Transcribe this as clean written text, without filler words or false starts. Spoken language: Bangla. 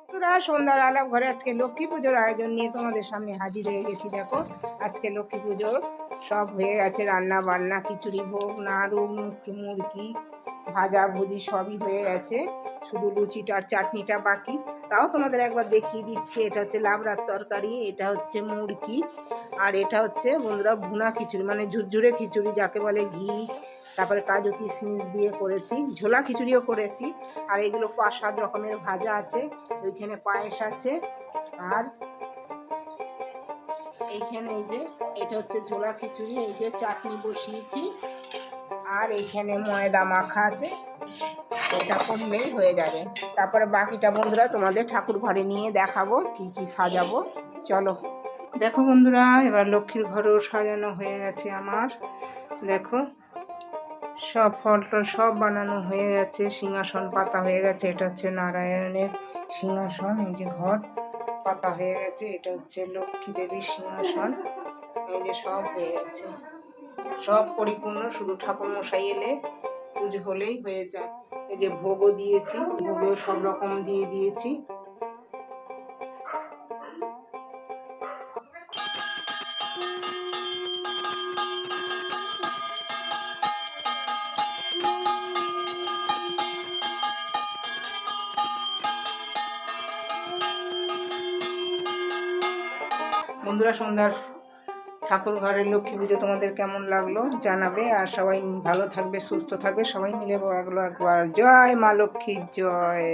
বন্ধুরা, সন্ধ্যার আলাপ ঘরে আজকে লক্ষ্মী পুজোর আয়োজন নিয়ে তোমাদের সামনে হাজির হয়ে গেছি। দেখো, আজকে লক্ষ্মী পুজো সব হয়ে গেছে, রান্না বান্না, খিচুড়ি ভোগ, নাড়ু, মুরগি ভাজা ভুজি সবই হয়ে গেছে, শুধু লুচিটার চাটনিটা বাকি। তাও তোমাদের একবার দেখিয়ে দিচ্ছি। এটা হচ্ছে লাবড়ার তরকারি, এটা হচ্ছে মুরগি, আর এটা হচ্ছে বন্ধুরা ভুনা খিচুড়ি, মানে ঝুরঝুরে খিচুড়ি যাকে বলে, ঘি তারপরে কাজু কিশমিশ দিয়ে করেছি, ঝোলা খিচুড়িও করেছি। আর এগুলো 5-7 রকমের ভাজা আছে, ওইখানে পায়েস আছে, আর এইখানে এই যে এটা হচ্ছে ঝোলা খিচুড়ি, এই যে চাটনি বসিয়েছি, আর এইখানে ময়দা মাখা আছে, এটা করলেই হয়ে যাবে। তারপরে বাকিটা বন্ধুরা তোমাদের ঠাকুর ঘরে নিয়ে দেখাবো কি কি সাজাবো। চলো দেখো বন্ধুরা, এবার লক্ষ্মীর ঘরও সাজানো হয়ে গেছে আমার। দেখো, সব ফল টল সব বানানো হয়ে গেছে, সিংহাসন পাতা হয়ে গেছে, এটা হচ্ছে নারায়ণের সিংহাসন, এই যে ঘর পাতা হয়ে গেছে, এটা হচ্ছে লক্ষ্মী দেবীর সিংহাসন, এই যে সব হয়ে গেছে, সব পরিপূর্ণ, শুধু ঠাকুর মশাই এলে পুজো হলেই হয়ে যায়। এই যে ভোগও দিয়েছি, ভোগেও সব রকম দিয়ে দিয়েছি। বন্ধুরা, সন্ধ্যার ঠাকুর ঘরের লক্ষ্মী পুজো তোমাদের কেমন লাগলো জানাবে, আর সবাই ভালো থাকবে, সুস্থ থাকবে, সবাই মিলে একবার জয় মা লক্ষ্মীর জয়।